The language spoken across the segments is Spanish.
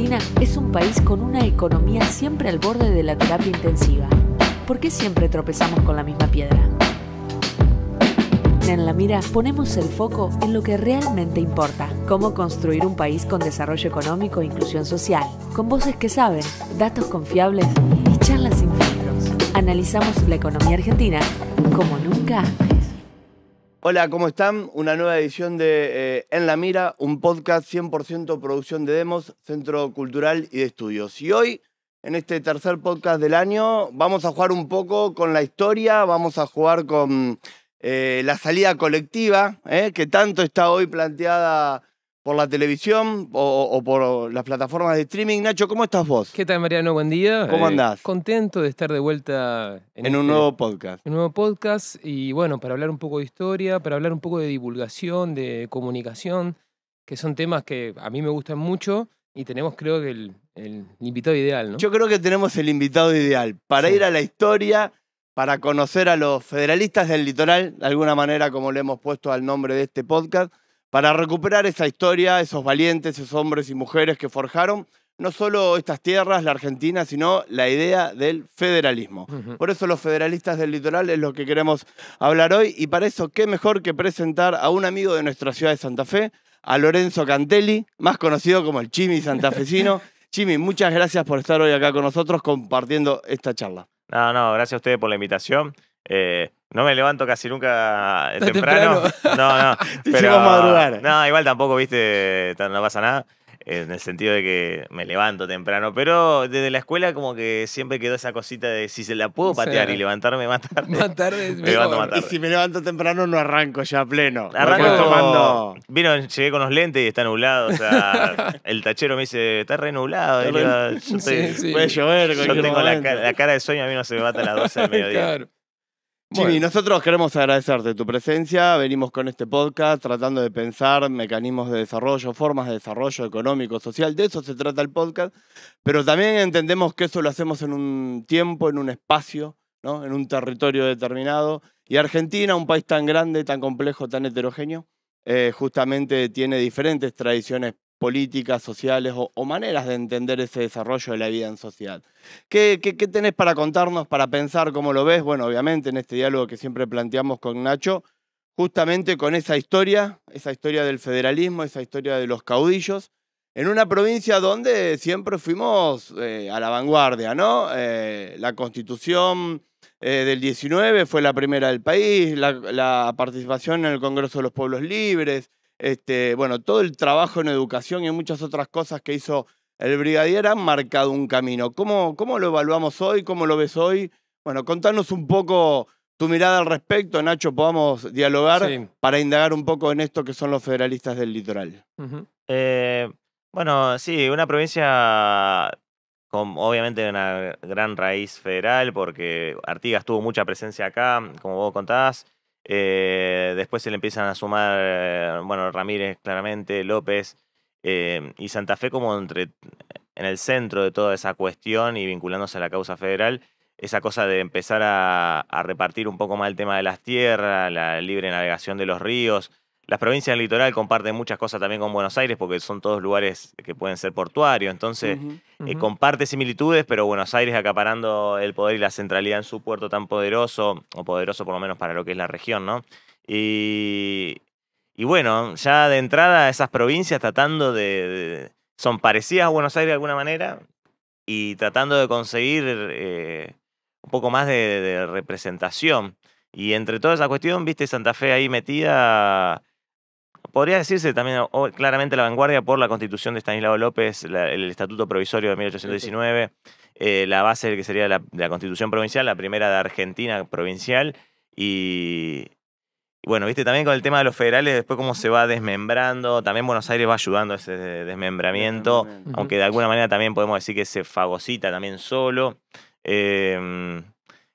Argentina es un país con una economía siempre al borde de la terapia intensiva. ¿Por qué siempre tropezamos con la misma piedra? En La Mira ponemos el foco en lo que realmente importa: cómo construir un país con desarrollo económico e inclusión social, con voces que saben, datos confiables y charlas sin filtros. Analizamos la economía argentina como nunca antes. Hola, ¿cómo están? Una nueva edición de En La Mira, un podcast 100% producción de Demos, Centro Cultural y de Estudios. Y hoy, en este tercer podcast del año, vamos a jugar un poco con la historia, vamos a jugar con la salida colectiva, que tanto está hoy planteada por la televisión o por las plataformas de streaming. Nacho, ¿cómo estás vos? ¿Qué tal, Mariano? Buen día. ¿Cómo andás? Contento de estar de vuelta En un nuevo podcast. un nuevo podcast y bueno, para hablar un poco de historia, para hablar un poco de divulgación, de comunicación, que son temas que a mí me gustan mucho y tenemos, creo que, el invitado ideal, ¿no? Yo creo que tenemos el invitado ideal para ir a la historia, para conocer a los federalistas del litoral, de alguna manera como le hemos puesto al nombre de este podcast, para recuperar esa historia, esos valientes, esos hombres y mujeres que forjaron no solo estas tierras, la Argentina, sino la idea del federalismo. Por eso los federalistas del litoral es lo que queremos hablar hoy, y para eso qué mejor que presentar a un amigo de nuestra ciudad de Santa Fe, a Lorenzo Cantelli, más conocido como el Chimi santafesino. Chimi, muchas gracias por estar hoy acá con nosotros compartiendo esta charla. No, gracias a ustedes por la invitación. No me levanto casi nunca temprano. No, Te hicimos madrugar. No, igual tampoco, viste, no pasa nada. En el sentido de que me levanto temprano. Pero desde la escuela como que siempre quedó esa cosita de si se la puedo patear y levantarme más tarde. Más tarde es Me levanto más mejor. tarde. Y si me levanto temprano no arranco ya a pleno. Arranco llegué con los lentes y está nublado. O sea, el tachero me dice, está re nublado. Y le digo, yo Sí. Puede llover. yo cualquier tengo momento. la cara de sueño, a mí no se me mata a las 12 del mediodía. Claro. Chimi, Bueno. nosotros queremos agradecerte tu presencia. Venimos con este podcast tratando de pensar mecanismos de desarrollo, formas de desarrollo económico, social. De eso se trata el podcast. Pero también entendemos que eso lo hacemos en un tiempo, en un espacio, ¿no? En un territorio determinado. Y Argentina, un país tan grande, tan complejo, tan heterogéneo, justamente tiene diferentes tradiciones políticas, sociales o maneras de entender ese desarrollo de la vida en sociedad. ¿Qué tenés para contarnos, para pensar cómo lo ves? Bueno, obviamente en este diálogo que siempre planteamos con Nacho, justamente con esa historia del federalismo, esa historia de los caudillos, en una provincia donde siempre fuimos a la vanguardia, ¿no? La Constitución del 19 fue la primera del país, la participación en el Congreso de los Pueblos Libres, bueno, todo el trabajo en educación y muchas otras cosas que hizo el brigadier han marcado un camino. ¿Cómo lo evaluamos hoy? ¿Cómo lo ves hoy? Bueno, contanos un poco tu mirada al respecto, Nacho, podamos dialogar para indagar un poco en esto que son los federalistas del litoral. Bueno, sí, una provincia con obviamente una gran raíz federal, porque Artigas tuvo mucha presencia acá, como vos contás. Después se le empiezan a sumar, bueno, Ramírez claramente, López, y Santa Fe como en el centro de toda esa cuestión y vinculándose a la causa federal. Esa cosa de empezar a repartir un poco más el tema de las tierras, la libre navegación de los ríos. Las provincias del litoral comparten muchas cosas también con Buenos Aires porque son todos lugares que pueden ser portuarios. Entonces, comparte similitudes, pero Buenos Aires acaparando el poder y la centralidad en su puerto tan poderoso, o poderoso por lo menos para lo que es la región, ¿no? Y bueno, ya de entrada esas provincias tratando son parecidas a Buenos Aires de alguna manera y tratando de conseguir un poco más de representación. Y entre toda esa cuestión, viste Santa Fe ahí metida. Podría decirse también claramente la vanguardia por la constitución de Estanislao López, el Estatuto Provisorio de 1819, la base que sería la constitución provincial, la primera de Argentina provincial, y bueno, viste también con el tema de los federales, después cómo se va desmembrando, también Buenos Aires va ayudando a ese desmembramiento, aunque de alguna manera también podemos decir que se fagocita también solo.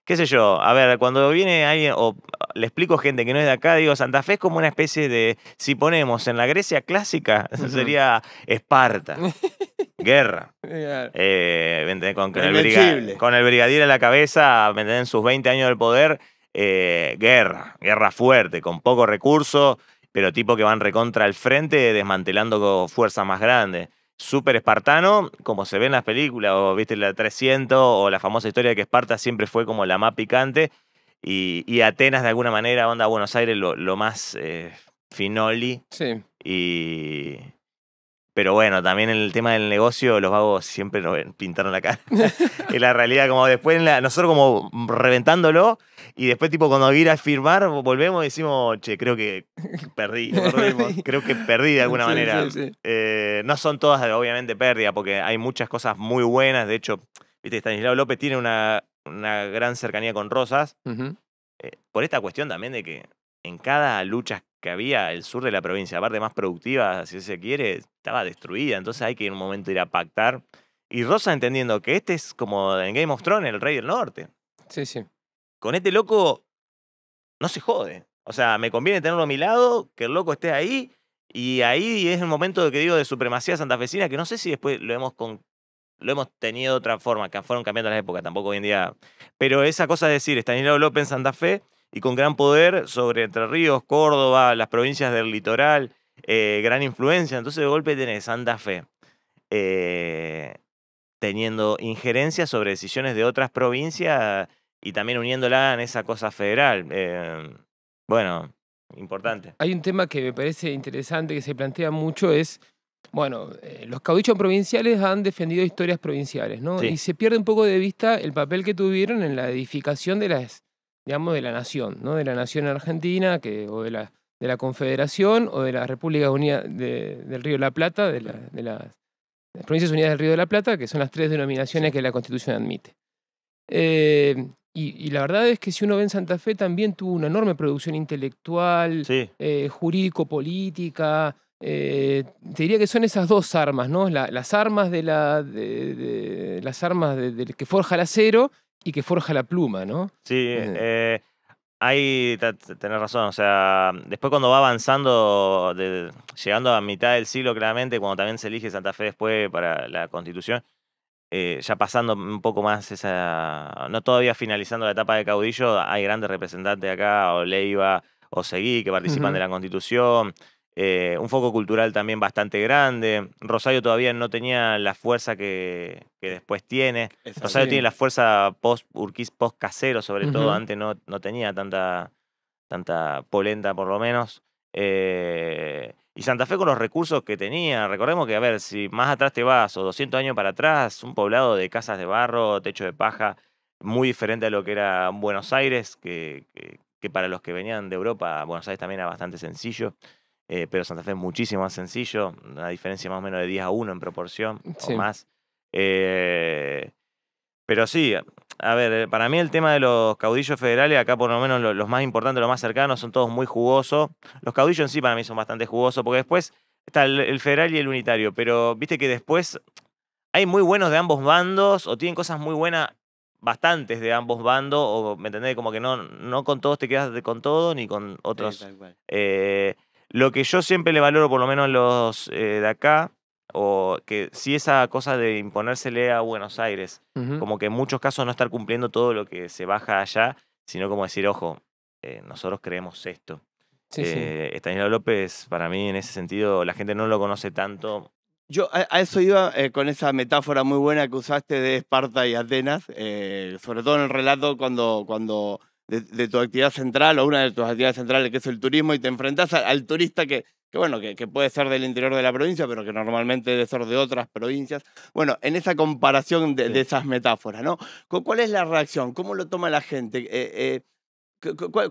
Qué sé yo, a ver, cuando viene alguien, o le explico a gente que no es de acá, digo, Santa Fe es como una especie de, si ponemos en la Grecia clásica, sería Esparta, guerra. Con el brigadier a la cabeza, en sus 20 años del poder, guerra fuerte, con poco recurso, pero tipo que van recontra al frente, desmantelando fuerzas más grandes. súper espartano, como se ve en las películas, o viste la 300, o la famosa historia de que Esparta siempre fue como la más picante, y Atenas de alguna manera, onda Buenos Aires, lo más finoli, Sí. Pero bueno, también en el tema del negocio, los vagos siempre nos pintaron la cara. Y la realidad, como después, nosotros como reventándolo, y después, tipo, cuando ir a firmar, volvemos y decimos, che, creo que perdí. Creo que perdí de alguna manera. Sí. No son todas, obviamente, pérdida, porque hay muchas cosas muy buenas. De hecho, viste, Estanislao López tiene una gran cercanía con Rosas. Ujú. Por esta cuestión también de que en cada lucha que había, el sur de la provincia, la parte más productiva, si se quiere, estaba destruida. Entonces hay que en un momento ir a pactar. Y Rosa entendiendo que este es como en Game of Thrones, el rey del norte. Sí. Con este loco no se jode. O sea, me conviene tenerlo a mi lado, que el loco esté ahí. Y ahí es el momento que digo de supremacía santafesina, que no sé si después lo hemos tenido de otra forma, que fueron cambiando las épocas, tampoco hoy en día. Pero esa cosa de decir, Estanislao López en Santa Fe y con gran poder sobre Entre Ríos, Córdoba, las provincias del litoral, gran influencia. Entonces de golpe tenés Santa Fe teniendo injerencia sobre decisiones de otras provincias y también uniéndola en esa cosa federal. Bueno, importante. Hay un tema que me parece interesante que se plantea mucho es, bueno, los caudillos provinciales han defendido historias provinciales, ¿no? Sí. Y se pierde un poco de vista el papel que tuvieron en la edificación de las, digamos, de la nación, ¿no? De la nación argentina, o de la Confederación, o de la República Unida del Río de la Plata, de las Provincias Unidas del Río de la Plata, que son las 3 denominaciones que la Constitución admite. Y la verdad es que si uno ve en Santa Fe también tuvo una enorme producción intelectual, Sí. jurídico-política. Te diría que son esas dos armas, ¿no? Las armas las armas que forja el acero y que forja la pluma, ¿no? Sí, ahí tenés razón. O sea, después cuando va avanzando, llegando a mitad del siglo claramente, cuando también se elige Santa Fe después para la Constitución, ya pasando un poco más no todavía finalizando la etapa de caudillo, hay grandes representantes acá, o Leiva o Seguí, que participan Ujú. de la Constitución. Un foco cultural también bastante grande. Rosario todavía no tenía la fuerza que después tiene. Exacto. Rosario Sí. tiene la fuerza post-Urquiz, post-casero, sobre todo. Ujú. Antes no tenía tanta polenta, por lo menos. Y Santa Fe con los recursos que tenía. Recordemos que, a ver, si más atrás te vas, o 200 años para atrás, un poblado de casas de barro, techo de paja, muy diferente a lo que era Buenos Aires, que para los que venían de Europa, Buenos Aires también era bastante sencillo. Pero Santa Fe es muchísimo más sencillo, una diferencia más o menos de 10-1 en proporción, Sí. o más. Pero sí, a ver, para mí el tema de los caudillos federales, acá por lo menos los más importantes, los más cercanos, son todos muy jugosos. Los caudillos en sí para mí son bastante jugosos, porque después está el federal y el unitario, pero viste que después hay muy buenos de ambos bandos, o tienen cosas muy buenas, bastantes de ambos bandos, o me entendés, como que no con todos te quedas con todo, ni con otros. Sí, tal cual. Lo que yo siempre le valoro, por lo menos los de acá, o que sí esa cosa de imponérsele a Buenos Aires, Ujú. como que en muchos casos no estar cumpliendo todo lo que se baja allá, sino como decir, ojo, nosotros creemos esto. Sí. Estanislao López, para mí, en ese sentido, la gente no lo conoce tanto. Yo a eso iba con esa metáfora muy buena que usaste de Esparta y Atenas, sobre todo en el relato cuando de tu actividad central o una de tus actividades centrales que es el turismo y te enfrentás al turista que puede ser del interior de la provincia, pero que normalmente debe ser de otras provincias. Bueno, en esa comparación de esas metáforas, ¿no? ¿Cuál es la reacción? ¿Cómo lo toma la gente?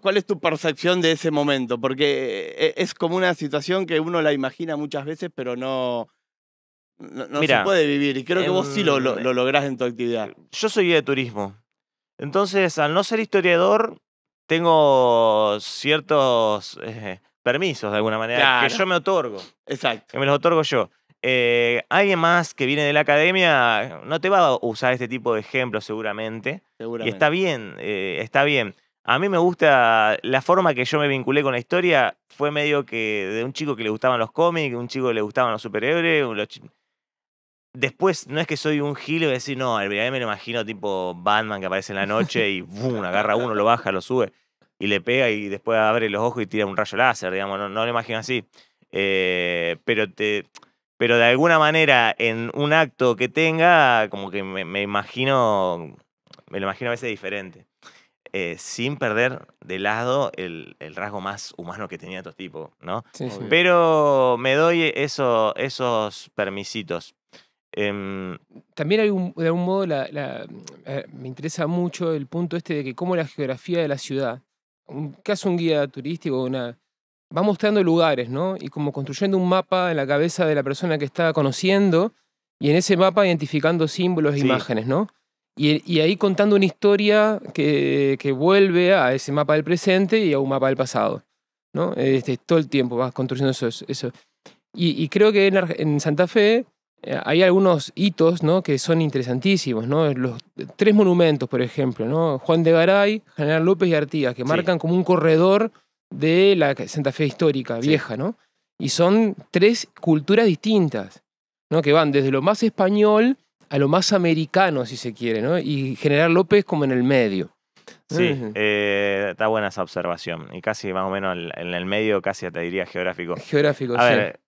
¿Cuál es tu percepción de ese momento? Porque es como una situación que uno la imagina muchas veces, pero no se Mira, puede vivir. Y creo que vos sí lo lográs en tu actividad. Yo soy guía de turismo. Entonces, al no ser historiador, tengo ciertos permisos de alguna manera que Claro. yo me otorgo, Exacto. que me los otorgo yo. Alguien más que viene de la academia no te va a usar este tipo de ejemplos seguramente. Y Seguramente. está bien, está bien. A mí me gusta la forma que yo me vinculé con la historia. Fue medio que de un chico que le gustaban los cómics, un chico que le gustaban los superhéroes. Después, no es que soy un gil y voy a decir, no, el me lo imagino tipo Batman que aparece en la noche y ¡bum! Agarra uno, lo baja, lo sube y le pega y después abre los ojos y tira un rayo láser, digamos, no lo imagino así. Pero pero de alguna manera en un acto que tenga, como que me lo imagino a veces diferente. Sin perder de lado el rasgo más humano que tenía estos tipos, ¿no? Sí, sí. Pero me doy esos permisitos. También hay de algún modo me interesa mucho el punto este de que cómo la geografía de la ciudad, un guía turístico, va mostrando lugares, ¿no? Y como construyendo un mapa en la cabeza de la persona que está conociendo y en ese mapa identificando símbolos e Sí. imágenes, ¿no? Y ahí contando una historia que vuelve a ese mapa del presente y a un mapa del pasado, ¿no? Todo el tiempo vas construyendo eso. Y creo que en Santa Fe hay algunos hitos, ¿no? Que son interesantísimos, ¿no? Los 3 monumentos, por ejemplo, ¿no? Juan de Garay, General López y Artigas, que Sí. marcan como un corredor de la Santa Fe histórica, Sí. vieja, ¿no? Y son 3 culturas distintas, ¿no? Que van desde lo más español a lo más americano, si se quiere, ¿no? Y General López como en el medio. Sí, Ujú. está buena esa observación. Y casi más o menos en el medio, casi te diría geográfico. Geográfico, A sí. ver,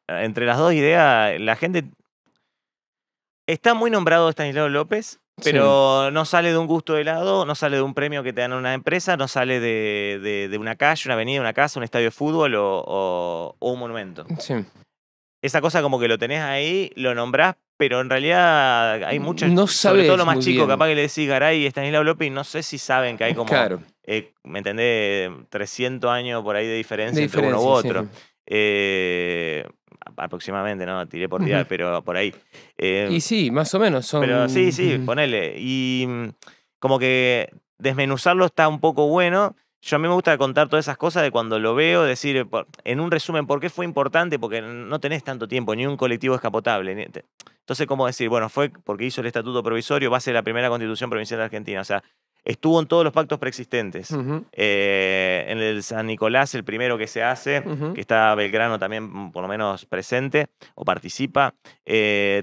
entre las dos ideas, la gente... Está muy nombrado Estanislao López, pero no sale de un gusto de helado, no sale de un premio que te dan en una empresa, no sale de una calle, una avenida, una casa, un estadio de fútbol o un monumento. Sí. Esa cosa como que lo tenés ahí, lo nombrás, pero en realidad hay muchos, No sobre todo sabés los más muy chicos, bien. capaz que le decís Garay y Estanislao López y no sé si saben que hay como, Claro. ¿me entendés? 300 años por ahí de diferencia De entre uno u diferencia, otro. sí. Aproximadamente, ¿no? Tiré por tirar, Ujú. pero por ahí. Y sí, más o menos son... Pero sí, Ujú. ponele. Y como que desmenuzarlo está un poco bueno. A mí me gusta contar todas esas cosas de cuando lo veo, decir en un resumen por qué fue importante, porque no tenés tanto tiempo, ni un colectivo escapotable. Entonces, ¿cómo decir? Bueno, fue porque hizo el estatuto provisorio, base de la primera constitución provincial de Argentina. O sea, estuvo en todos los pactos preexistentes. Ujú. En el San Nicolás, el primero que se hace, Ujú. que está Belgrano también por lo menos presente o participa.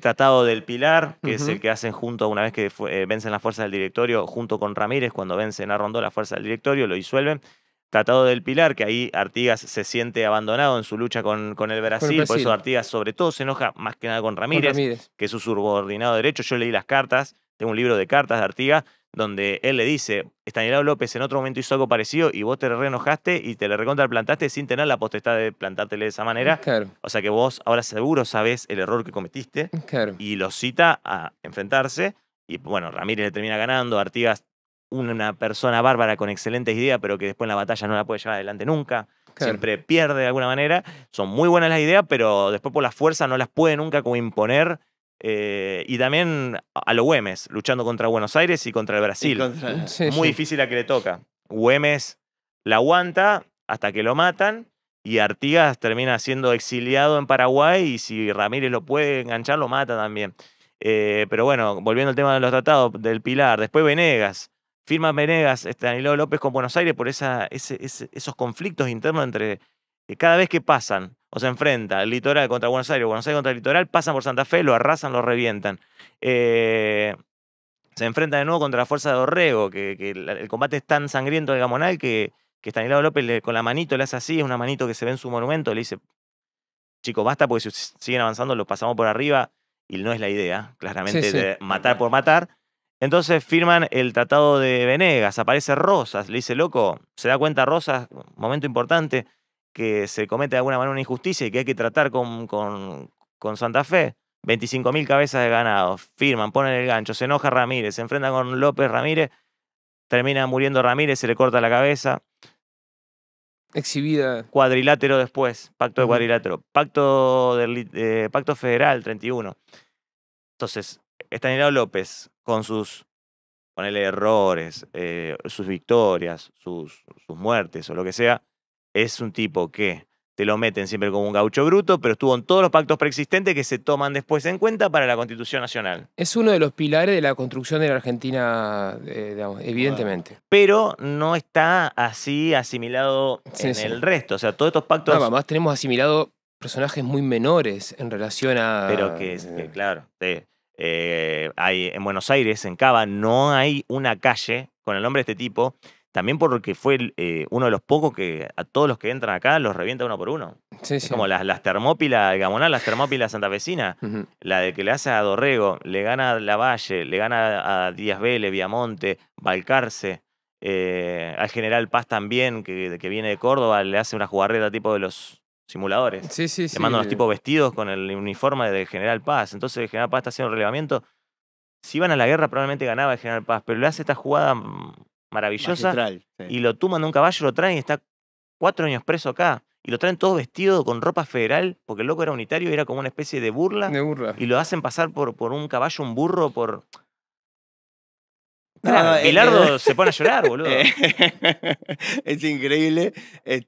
Tratado del Pilar, que es Ujú. el que hacen junto una vez que vencen las fuerzas del directorio, junto con Ramírez, cuando vencen a Rondó las fuerzas del directorio, lo disuelven. Tratado del Pilar, que ahí Artigas se siente abandonado en su lucha con el Brasil, por Brasil. eso Artigas sobre todo se enoja más que nada con Con Ramírez, Ramírez. que es su subordinado derecho. Yo leí las cartas, tengo un libro de cartas de Artigas, donde él le dice, Estanislao López en otro momento hizo algo parecido y vos te re enojaste y te le recontra plantaste sin tener la potestad de plantártele de esa manera. Claro, O sea que vos ahora seguro sabés el error que cometiste claro. y lo cita a enfrentarse. Y bueno, Ramírez le termina ganando, Artigas una persona bárbara con excelentes ideas, pero que después en la batalla no la puede llevar adelante nunca. Claro. Siempre pierde de alguna manera. Son muy buenas las ideas, pero después por la fuerza no las puede nunca como imponer. Y también a lo Güemes, luchando contra Buenos Aires y contra el Brasil. Sí, Muy sí. difícil la que le toca. Güemes la aguanta hasta que lo matan y Artigas termina siendo exiliado en Paraguay y si Ramírez lo puede enganchar, lo mata también. Pero bueno, volviendo al tema de los tratados del Pilar, después Venegas. Firma Venegas, Estanislao López con Buenos Aires por esos conflictos internos entre cada vez que pasan o se enfrenta el litoral contra Buenos Aires contra el litoral, pasan por Santa Fe, lo arrasan, lo revientan. Se enfrenta de nuevo contra la fuerza de Dorrego, que el combate es tan sangriento de Gamonal que Estanislao López con la manito le hace así, es una manito que se ve en su monumento, le dice, chicos, basta porque si siguen avanzando los pasamos por arriba y no es la idea, claramente, Sí, sí. de matar por matar. Entonces firman el Tratado de Venegas, aparece Rosas, le dice, loco, se da cuenta Rosas, momento importante, que se comete de alguna manera una injusticia y que hay que tratar con Santa Fe. 25.000 cabezas de ganado, firman, ponen el gancho, se enoja Ramírez, se enfrenta con López Ramírez, termina muriendo Ramírez, se le corta la cabeza. Exhibida. Cuadrilátero después, pacto de Ujú. cuadrilátero, pacto federal 31. Entonces, Estanislao López, con sus, ponele errores, sus victorias, sus muertes o lo que sea, es un tipo que te lo meten siempre como un gaucho bruto, pero estuvo en todos los pactos preexistentes que se toman después en cuenta para la Constitución Nacional. Es uno de los pilares de la construcción de la Argentina, digamos, evidentemente. Pero no está así asimilado Sí, en sí. el resto. O sea, todos estos pactos... Además tenemos asimilado personajes muy menores en relación a... Pero que claro, hay en Buenos Aires, en Cava, no hay una calle con el nombre de este tipo, también porque fue uno de los pocos que a todos los que entran acá los revienta uno por uno. Sí, Es sí. como las Termópilas, Gamonal, las Termópilas santafesinas, Ujú. la de que le hace a Dorrego, le gana a Lavalle, le gana a Díaz Vélez, Viamonte, Balcarce, al General Paz también, que viene de Córdoba, le hace una jugarreta tipo de los simuladores. Sí, sí, Le manda unos sí. tipos vestidos con el uniforme del General Paz. Entonces el General Paz está haciendo relevamiento. Si iban a la guerra, probablemente ganaba el General Paz, pero le hace esta jugada maravillosa Magistral. Sí. y lo tuman de un caballo, lo traen y está 4 años preso acá. Y lo traen todo vestido con ropa federal, porque el loco era unitario y era como una especie de burla. De burla. Y lo hacen pasar por un caballo, un burro, por. No, Mirá, no, Bilardo se pone a llorar, boludo. Es increíble.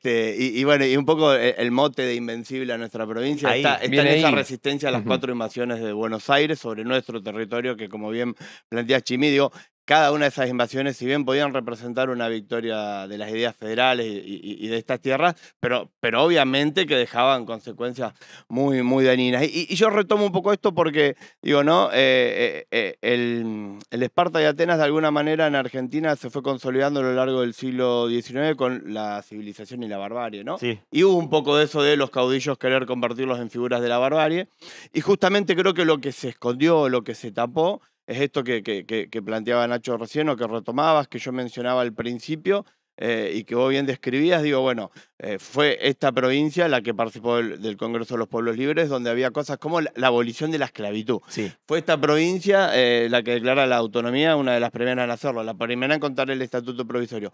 Y bueno, y un poco el mote de Invencible a nuestra provincia Ahí, está en viene esa ahí. resistencia a las Ujú. 4 invasiones de Buenos Aires sobre nuestro territorio, que como bien plantea Chimi, digo, cada una de esas invasiones, si bien podían representar una victoria de las ideas federales y de estas tierras, pero obviamente que dejaban consecuencias muy, muy dañinas. Y yo retomo un poco esto porque, digo, ¿no? El Esparta de Atenas, de alguna manera, en Argentina se fue consolidando a lo largo del siglo XIX con la civilización y la barbarie, ¿no? sí. Y hubo un poco de eso de los caudillos querer convertirlos en figuras de la barbarie. Y justamente creo que lo que se escondió, lo que se tapó, es esto que planteaba Nacho recién o que retomabas, que yo mencionaba al principio y que vos bien describías. Digo, bueno, fue esta provincia la que participó del Congreso de los Pueblos Libres, donde había cosas como la abolición de la esclavitud. Sí. Fue esta provincia la que declara la autonomía, una de las primeras en hacerlo, la primera en contar el estatuto provisorio.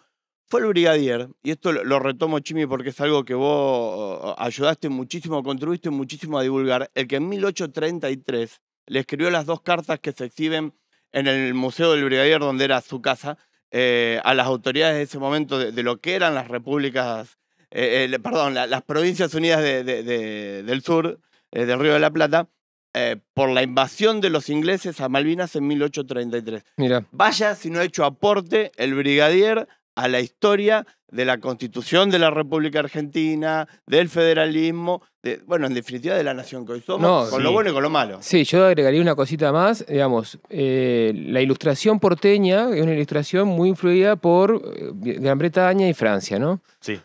Fue el brigadier, y esto lo retomo, Chimi, porque es algo que vos ayudaste muchísimo, contribuiste muchísimo a divulgar, el que en 1833 le escribió las 2 cartas que se exhiben en el Museo del Brigadier, donde era su casa, a las autoridades de ese momento de lo que eran las repúblicas, perdón, las Provincias Unidas del Sur, del Río de la Plata, por la invasión de los ingleses a Malvinas en 1833. Mira. Vaya si no ha hecho aporte el brigadier a la historia de la Constitución de la República Argentina, del federalismo, bueno, en definitiva de la nación que hoy somos, No, con sí. lo bueno y con lo malo. Sí, yo agregaría una cosita más, digamos, la ilustración porteña es una ilustración muy influida por Gran Bretaña y Francia, ¿no? Sí.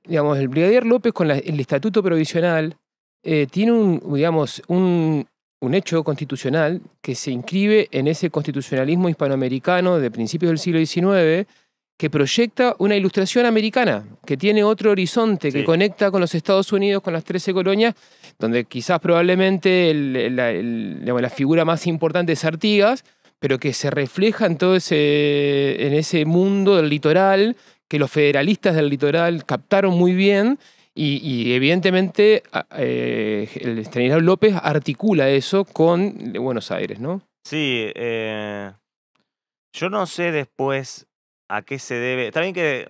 Digamos, el brigadier López con el estatuto provisional tiene un hecho constitucional que se inscribe en ese constitucionalismo hispanoamericano de principios del siglo XIX que proyecta una ilustración americana, que tiene otro horizonte, que Sí. conecta con los Estados Unidos, con las 13 colonias, donde quizás probablemente digamos, la figura más importante es Artigas, pero que se refleja en todo en ese mundo del litoral, que los federalistas del litoral captaron muy bien, y evidentemente el Estanislao López articula eso con Buenos Aires, ¿no? Sí. Yo no sé después a qué se debe. Está bien que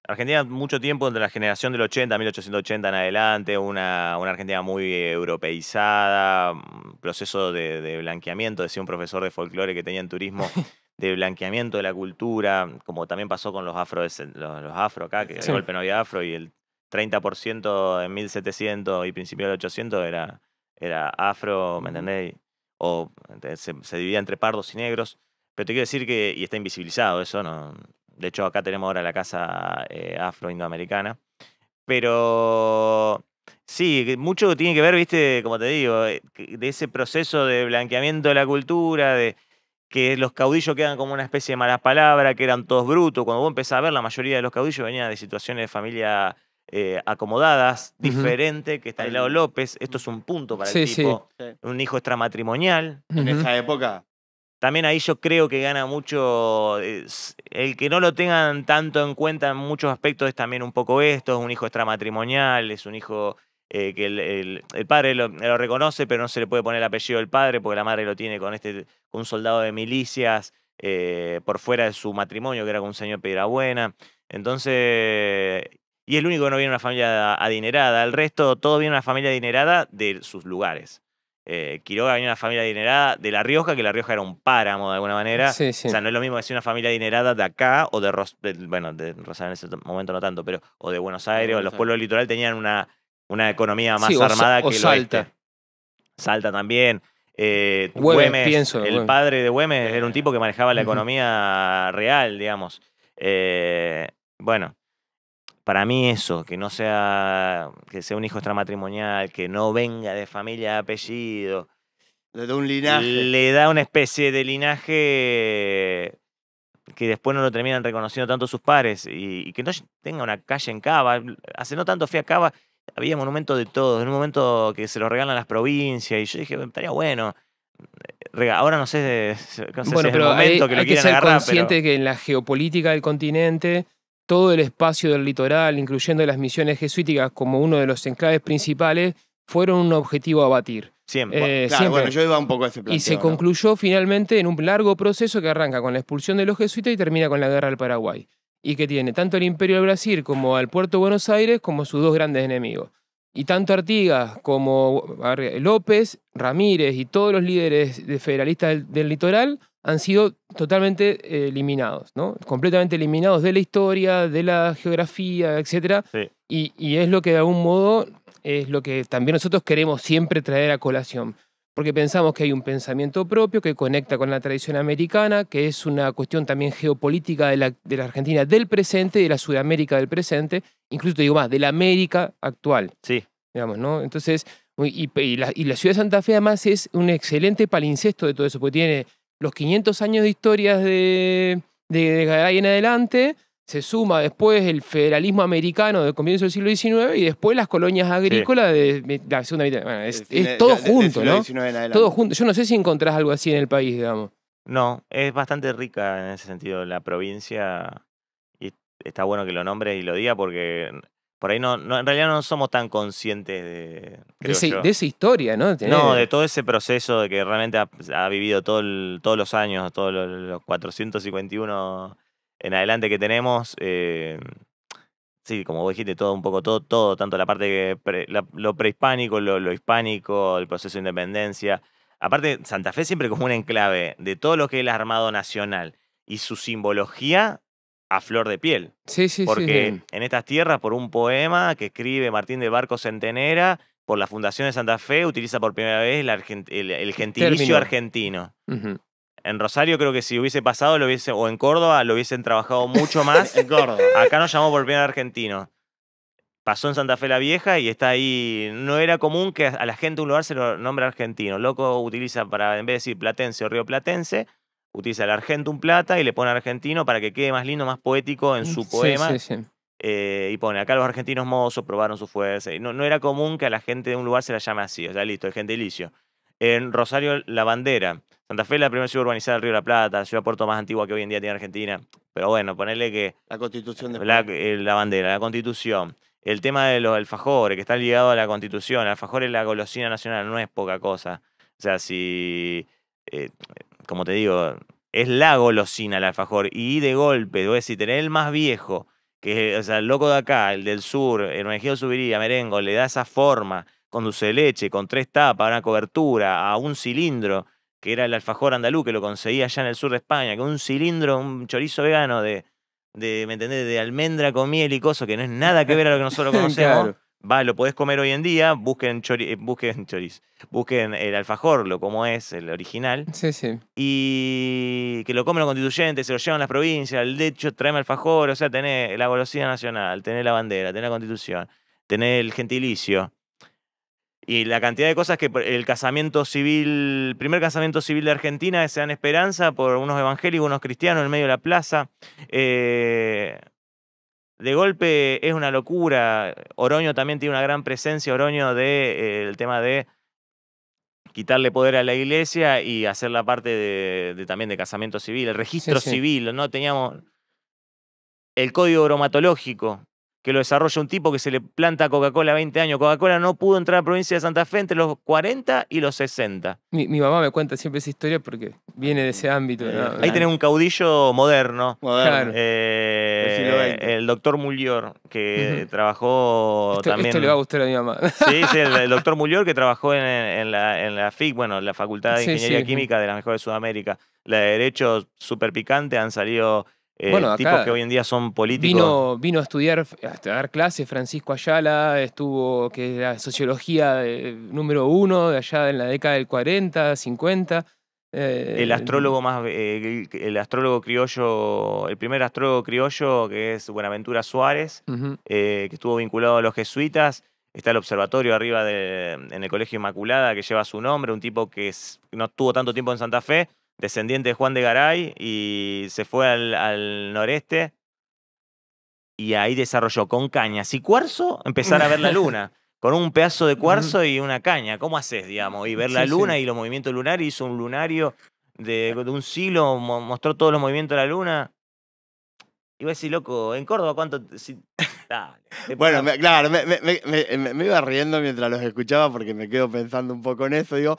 Argentina mucho tiempo entre la generación del 80, 1880 en adelante, una Argentina muy europeizada, proceso de blanqueamiento, decía un profesor de folclore que tenía en turismo, de blanqueamiento de la cultura, como también pasó con los afro acá, que Sí. de golpe no había afro y el 30% en 1700 y principio del 800 era afro, ¿me entendés? O se dividía entre pardos y negros. Pero te quiero decir que, y está invisibilizado eso, ¿no? De hecho, acá tenemos ahora la casa afro-indoamericana. Pero sí, mucho tiene que ver, viste, como te digo, de ese proceso de blanqueamiento de la cultura, de que los caudillos quedan como una especie de malas palabras, que eran todos brutos. Cuando vos empezás a ver, la mayoría de los caudillos venían de situaciones de familia acomodadas, Ujú. diferente que Estanislao López. Esto es un punto para el Sí, sí. tipo. Sí. Un hijo extramatrimonial. En Ujú. esa época, También ahí yo creo que gana mucho. El que no lo tengan tanto en cuenta en muchos aspectos es también un poco esto. Es un hijo extramatrimonial, es un hijo que el padre lo reconoce, pero no se le puede poner el apellido del padre porque la madre lo tiene con un soldado de milicias por fuera de su matrimonio, que era con un señor Piedrabuena. Entonces. Y es el único que no viene de una familia adinerada. El resto, todos vienen de una familia adinerada de sus lugares. Quiroga venía de una familia adinerada de La Rioja, que La Rioja era un páramo de alguna manera. Sí, sí. O sea, no es lo mismo decir una familia adinerada de acá o de Rosario en ese momento no tanto, pero o de Buenos Aires, o Buenos los Aires. pueblos del litoral tenían una economía más Sí, armada o que el Salta. oeste. Salta también. Güemes, pienso, el Güemes. padre de Güemes era un tipo que manejaba la Ujú. economía real, digamos. Bueno. para mí eso, que no sea, que sea un hijo extramatrimonial, que no venga de familia de apellido, Le da un linaje. le da una especie de linaje que después no lo terminan reconociendo tanto sus pares y que no tenga una calle en Cava. Hace no tanto fui a Cava, había monumentos de todos, en un momento que se los regalan las provincias y yo dije, estaría bueno. Ahora no sé, no sé si Bueno, es el pero momento que lo hay que quieran ser agarrar, consciente pero que en la geopolítica del continente, todo el espacio del litoral, incluyendo las misiones jesuíticas como uno de los enclaves principales, fueron un objetivo a batir. siempre. Claro, Siempre. bueno, yo iba un poco a ese planteo. Y se ¿no? concluyó finalmente en un largo proceso que arranca con la expulsión de los jesuitas y termina con la guerra del Paraguay. Y que tiene tanto al Imperio del Brasil como al Puerto de Buenos Aires como sus dos grandes enemigos. Y tanto Artigas como López, Ramírez y todos los líderes federalistas del litoral han sido totalmente eliminados, ¿no? Completamente eliminados de la historia, de la geografía, etc. Sí. Y es lo que de algún modo es lo que también nosotros queremos siempre traer a colación. Porque pensamos que hay un pensamiento propio que conecta con la tradición americana, que es una cuestión también geopolítica de la Argentina del presente y de la Sudamérica del presente, incluso te digo más, de la América actual, Sí, digamos, ¿no? Entonces, y la ciudad de Santa Fe además es un excelente palincesto de todo eso, porque tiene los 500 años de historias de Garay en adelante, se suma después el federalismo americano del comienzo del siglo XIX y después las colonias agrícolas de la segunda mitad. Bueno, es todo junto, ¿no? Todo junto. Yo no sé si encontrás algo así en el país, digamos. no, es bastante rica en ese sentido la provincia y está bueno que lo nombres y lo diga porque por ahí no, en realidad no somos tan conscientes De esa historia, ¿no? No, de todo ese proceso de que realmente ha vivido todos los años, todos los 451 en adelante que tenemos. Sí, como vos dijiste, todo un poco, todo, tanto la parte lo prehispánico, lo hispánico, el proceso de independencia. Aparte, Santa Fe siempre como un enclave de todo lo que es el armado nacional y su simbología a flor de piel. Sí, sí, Porque sí. en estas tierras, por un poema que escribe Martín del Barco Centenera, por la Fundación de Santa Fe, utiliza por primera vez el gentilicio Término. argentino. Ujú. En Rosario creo que si hubiese pasado, o en Córdoba, lo hubiesen trabajado mucho más. En Córdoba. Acá nos llamó por primera vez argentino. Pasó en Santa Fe la Vieja y está ahí. No era común que a la gente de un lugar se lo nombre argentino. Loco utiliza para, en vez de decir platense o río platense, utiliza el argentum plata y le pone argentino para que quede más lindo, más poético en su poema. Sí, sí, sí. Y pone, acá los argentinos mozos probaron su fuerza. Y no era común que a la gente de un lugar se la llame así. O sea, listo, el gentilicio. En Rosario, la bandera. Santa Fe es la primera ciudad urbanizada del Río de la Plata, la ciudad puerto más antigua que hoy en día tiene Argentina. Pero bueno, ponerle que La Constitución de la bandera, la Constitución, el tema de los alfajores, que está ligado a la Constitución. El alfajor es la golosina nacional, no es poca cosa. O sea, como te digo, es la golosina el alfajor. Y de golpe, voy a decir, tener el más viejo, que o sea, el loco de acá, el del sur, el Hermenegildo Zubiría, Merengo, le da esa forma con dulce de leche, con 3 tapas, una cobertura, a un cilindro, que era el alfajor andaluz, que lo conseguía allá en el sur de España, con un cilindro, un chorizo vegano ¿me entendés? De almendra con miel y cosas, que no es nada que ver a lo que nosotros conocemos. Claro. Lo podés comer hoy en día, busquen el alfajor, como es el original, Sí, sí. y que lo comen los constituyentes, se lo llevan a las provincias, el de hecho tráeme alfajor, o sea, tenés la golosina nacional, tenés la bandera, tenés la Constitución, tenés el gentilicio. Y la cantidad de cosas que el primer casamiento civil de Argentina se dan Esperanza por unos evangélicos, unos cristianos en medio de la plaza. De golpe es una locura. Oroño también tiene una gran presencia, Oroño, el tema de quitarle poder a la iglesia y hacer la parte también de casamiento civil, el registro Sí, sí. civil. No teníamos el código bromatológico, que lo desarrolla un tipo que se le planta a Coca-Cola 20 años. Coca-Cola no pudo entrar a la provincia de Santa Fe entre los 40 y los 60. Mi mamá me cuenta siempre esa historia porque viene de ese ámbito, ¿no? Ahí tenés un caudillo moderno. Moderno. Claro. Del siglo XX. El doctor Mullior, que trabajó también. Esto le va a gustar a mi mamá. Sí, el doctor Mullior, que trabajó en la FIC, bueno, la Facultad de Sí, Ingeniería sí. Química de las mejores de Sudamérica. La de Derecho, súper picante, han salido Bueno, acá tipos que hoy en día son políticos. Vino a estudiar, a dar clases Francisco Ayala, estuvo que era sociología número 1 de allá en la década del 40, 50. El astrólogo el astrólogo criollo, el primer astrólogo criollo, que es Buenaventura Suárez, que estuvo vinculado a los jesuitas. Está el observatorio arriba en el Colegio Inmaculada, que lleva su nombre, un tipo que no estuvo tanto tiempo en Santa Fe, descendiente de Juan de Garay, y se fue al noreste, y ahí desarrolló con cañas y cuarzo empezar a ver la luna. Con un pedazo de cuarzo y una caña. ¿Cómo haces, digamos? Y ver la luna y los movimientos lunares. Hizo un lunario de un siglo, mostró todos los movimientos de la luna. Iba a decir, loco, ¿en Córdoba cuánto? Dale, bueno, claro, me iba riendo mientras los escuchaba porque me quedo pensando un poco en eso. Digo,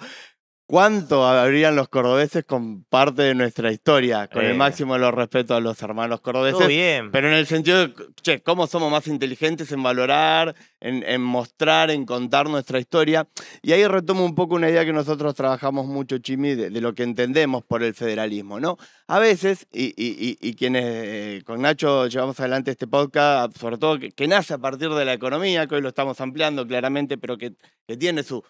¿cuánto habrían los cordobeses con parte de nuestra historia? Con el máximo de los respetos a los hermanos cordobeses. Todo bien. Pero en el sentido de, che, ¿cómo somos más inteligentes en valorar, en mostrar, en contar nuestra historia? Y ahí retomo un poco una idea que nosotros trabajamos mucho, Chimi, de lo que entendemos por el federalismo, ¿no? A veces, y quienes con Nacho llevamos adelante este podcast, sobre todo que nace a partir de la economía, que hoy lo estamos ampliando claramente, pero que tiene su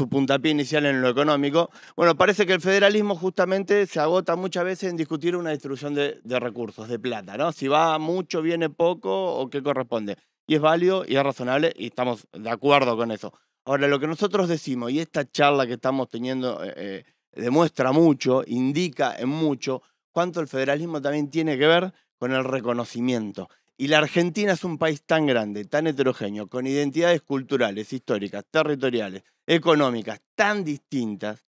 puntapié inicial en lo económico. Bueno, parece que el federalismo justamente se agota muchas veces en discutir una distribución de recursos, de plata, ¿no? Si va mucho, viene poco o qué corresponde. Y es válido y es razonable y estamos de acuerdo con eso. Ahora, lo que nosotros decimos, y esta charla que estamos teniendo demuestra mucho, indica en mucho, cuánto el federalismo también tiene que ver con el reconocimiento. Y la Argentina es un país tan grande, tan heterogéneo, con identidades culturales, históricas, territoriales, económicas, tan distintas,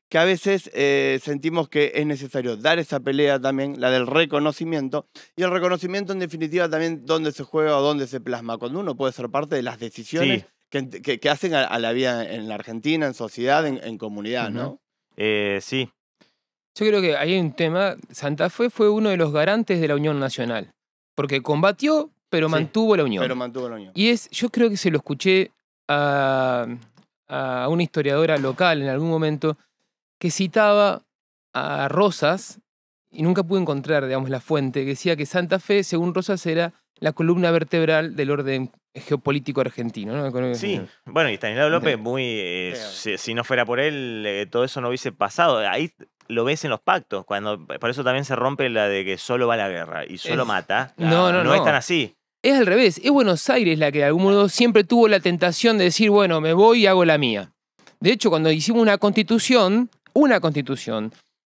que a veces sentimos que es necesario dar esa pelea también, la del reconocimiento, y el reconocimiento en definitiva también dónde se juega o dónde se plasma, cuando uno puede ser parte de las decisiones que hacen a la vida en la Argentina, en sociedad, en comunidad, ¿no? Sí. Yo creo que hay un tema, Santa Fe fue uno de los garantes de la Unión Nacional. Porque combatió, pero mantuvo la unión. Pero mantuvo la unión. Y yo creo que se lo escuché a una historiadora local en algún momento que citaba a Rosas, y nunca pude encontrar, digamos, la fuente, que decía que Santa Fe, según Rosas, era la columna vertebral del orden geopolítico argentino, ¿no? Sí, bueno, y Estanislao López, si no fuera por él, todo eso no hubiese pasado. Ahí lo ves en los pactos, por eso también se rompe la de que solo va a la guerra y solo mata. No es tan así. Es al revés, es Buenos Aires la que de algún modo siempre tuvo la tentación de decir, bueno, me voy y hago la mía. De hecho, cuando hicimos una constitución,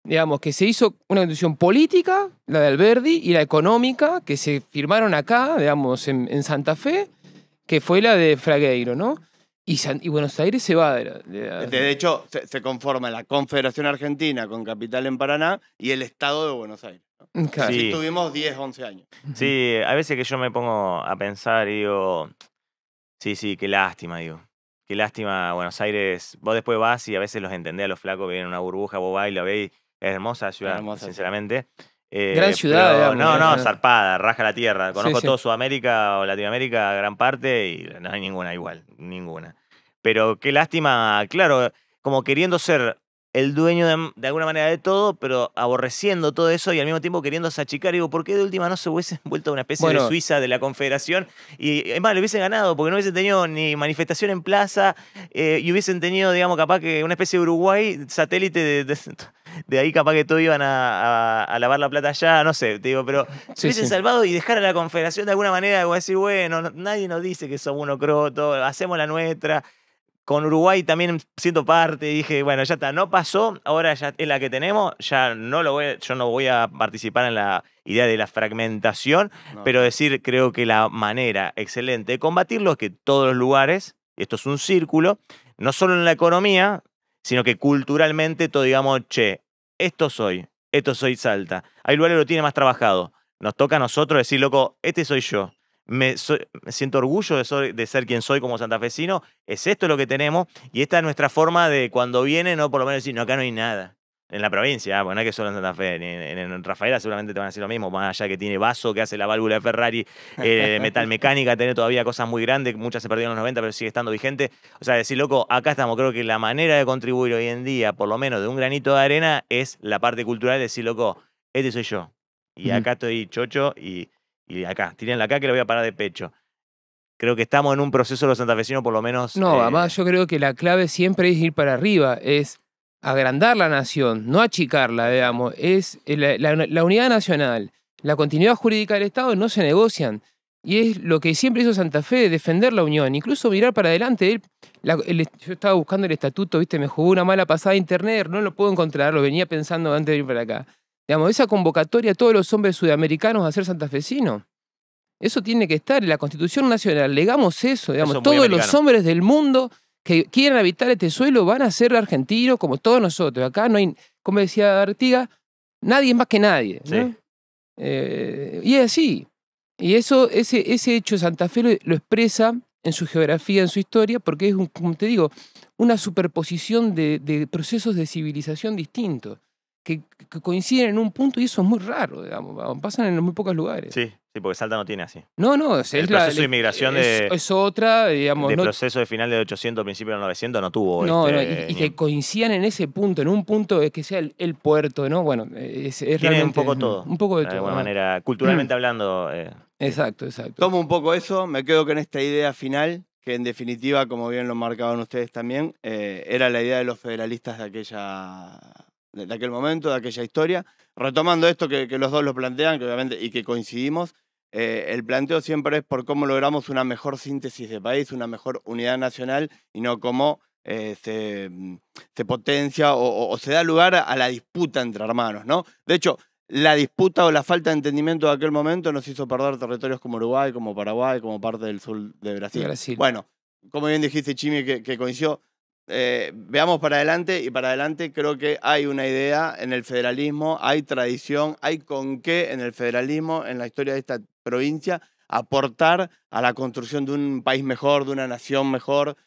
digamos, que se hizo una constitución política, la de Alberdi, y la económica, que se firmaron acá, digamos, en Santa Fe, que fue la de Fragueiro, ¿no? Y Buenos Aires se va de hecho, se conforma la Confederación Argentina con capital en Paraná y el Estado de Buenos Aires, ¿no? Claro. Así tuvimos 10, 11 años. Sí, a veces que yo me pongo a pensar y digo, sí, qué lástima, digo. Qué lástima, Buenos Aires. Vos después vas y a veces los entendés a los flacos, vienen una burbuja, vos vas y la veis. Es hermosa ciudad, sinceramente. Gran ciudad, digamos. No, zarpada, raja la tierra. Conozco todo Sudamérica o Latinoamérica, gran parte, y no hay ninguna igual, ninguna. Pero qué lástima, claro, como queriendo ser el dueño de alguna manera de todo, pero aborreciendo todo eso y al mismo tiempo queriendo achicar. Digo, ¿por qué de última no se hubiesen vuelto una especie de Suiza de la Confederación? Y es más, le hubiesen ganado, porque no hubiesen tenido ni manifestación en plaza, y hubiesen tenido, digamos, capaz que una especie de Uruguay, satélite de ahí, capaz que todos iban a lavar la plata allá, no sé, te digo, pero se hubiesen salvado y dejar a la Confederación de alguna manera, o decir, bueno, nadie nos dice que somos unos crotos, hacemos la nuestra. Con Uruguay también siento parte, dije, bueno, ya está, no pasó, ahora ya es la que tenemos, yo no voy a participar en la idea de la fragmentación, pero decir, creo que la manera excelente de combatirlo es que todos los lugares, esto es un círculo, no solo en la economía, sino que culturalmente todo digamos, che, esto soy Salta. Hay lugares que lo tiene más trabajado. Nos toca a nosotros decir, loco, este soy yo. Me siento orgullo de ser quien soy como santafesino, es esto lo que tenemos y esta es nuestra forma de cuando viene, no por lo menos decir, no, acá no hay nada. En la provincia, porque no es que solo en Santa Fe, en Rafaela seguramente te van a decir lo mismo, más allá que tiene vaso, que hace la válvula de Ferrari, metal mecánica, tiene todavía cosas muy grandes, muchas se perdieron en los 90, pero sigue estando vigente. O sea, decir, loco, acá estamos, creo que la manera de contribuir hoy en día, por lo menos de un granito de arena, es la parte cultural de decir, loco, este soy yo. Y acá estoy chocho y acá, tírenla acá que lo voy a parar de pecho. Creo que estamos en un proceso de los santafesinos, por lo menos. No, además yo creo que la clave siempre es ir para arriba, es agrandar la nación, no achicarla, digamos, es la unidad nacional, la continuidad jurídica del Estado no se negocian. Y es lo que siempre hizo Santa Fe, defender la unión, incluso mirar para adelante. Yo estaba buscando el estatuto, ¿viste? Me jugó una mala pasada a internet, no lo puedo encontrar, lo venía pensando antes de ir para acá. Digamos, esa convocatoria a todos los hombres sudamericanos a ser santafesinos, eso tiene que estar en la Constitución Nacional. Legamos eso, digamos, todos los hombres del mundo que quieran habitar este suelo van a ser argentinos como todos nosotros. Acá no hay, como decía Artigas, nadie es más que nadie, ¿no? Sí. Y es así. Y ese hecho Santa Fe lo expresa en su geografía, en su historia, porque es, como te digo, una superposición de procesos de civilización distintos que coinciden en un punto, y eso es muy raro, digamos, pasan en muy pocos lugares. Sí, porque Salta no tiene así. No, el proceso de inmigración es otra, digamos. El proceso de final de 800, principio de 900 no tuvo. Y que coincidan en ese punto, en un punto que sea el puerto, ¿no? Bueno, es tiene realmente un poco todo. Un poco de todo. De alguna manera, culturalmente hablando. Exacto. Tomo un poco eso, me quedo con esta idea final, que en definitiva, como bien lo marcaban ustedes también, era la idea de los federalistas de aquel momento, de aquella historia. Retomando esto que los dos lo plantean, que obviamente, y que coincidimos, el planteo siempre es por cómo logramos una mejor síntesis de país, una mejor unidad nacional, y no cómo se potencia o se da lugar a la disputa entre hermanos, ¿no? De hecho, la disputa o la falta de entendimiento de aquel momento nos hizo perder territorios como Uruguay, como Paraguay, como parte del sur de Brasil. Bueno, como bien dijiste, Chimi, que coincidió, veamos para adelante, y para adelante creo que hay una idea en el federalismo, hay tradición, hay con qué en el federalismo, en la historia de esta provincia, aportar a la construcción de un país mejor, de una nación mejor,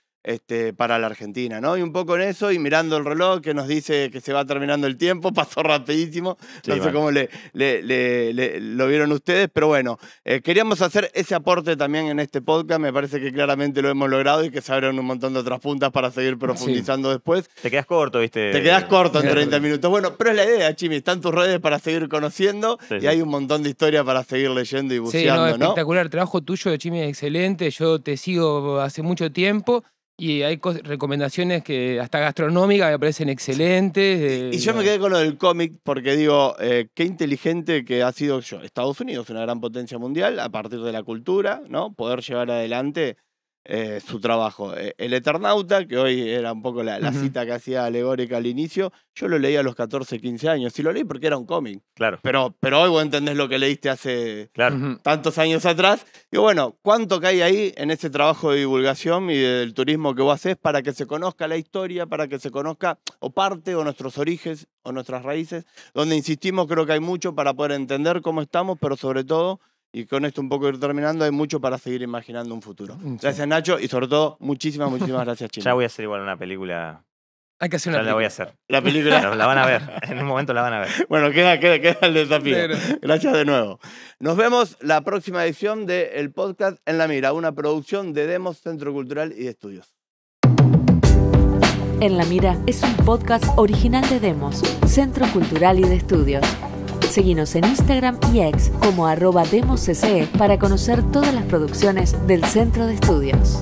para la Argentina, ¿no? Y un poco en eso, y mirando el reloj que nos dice que se va terminando el tiempo, pasó rapidísimo, sí, no sé cómo lo vieron ustedes, pero bueno, queríamos hacer ese aporte también en este podcast, me parece que claramente lo hemos logrado y que se abren un montón de otras puntas para seguir profundizando después. Te quedas corto, ¿viste? Te quedas corto en 30 minutos. Bueno, pero es la idea, Chimi, están tus redes para seguir conociendo y hay un montón de historia para seguir leyendo y buceando, ¿no? Espectacular, el trabajo tuyo, Chimi, es excelente, yo te sigo hace mucho tiempo. Y hay recomendaciones que hasta gastronómicas me parecen excelentes. Y yo me quedé con lo del cómic porque digo, qué inteligente que ha sido Estados Unidos, una gran potencia mundial, a partir de la cultura, ¿no? Poder llevar adelante su trabajo. El Eternauta, que hoy era un poco la cita que hacía alegórica al inicio, yo lo leí a los 14, 15 años. Y lo leí porque era un cómic. Claro. Pero hoy vos entendés lo que leíste hace tantos años atrás. Y bueno, ¿cuánto cae ahí en ese trabajo de divulgación y del turismo que vos hacés para que se conozca la historia, para que se conozca o parte o nuestros orígenes o nuestras raíces? Donde insistimos, creo que hay mucho para poder entender cómo estamos, pero sobre todo, y con esto un poco ir terminando, hay mucho para seguir imaginando un futuro. Gracias, Nacho, y sobre todo, muchísimas gracias, Chimi. Ya voy a hacer igual una película. Hay que hacer una película. La voy a hacer. La película. La van a ver. En un momento la van a ver. Bueno, queda el desafío. Gracias de nuevo. Nos vemos la próxima edición del podcast En la Mira, una producción de Demos, Centro Cultural y de Estudios. En la Mira es un podcast original de Demos, Centro Cultural y de Estudios. Seguinos en Instagram y X como @demoscce para conocer todas las producciones del Centro de Estudios.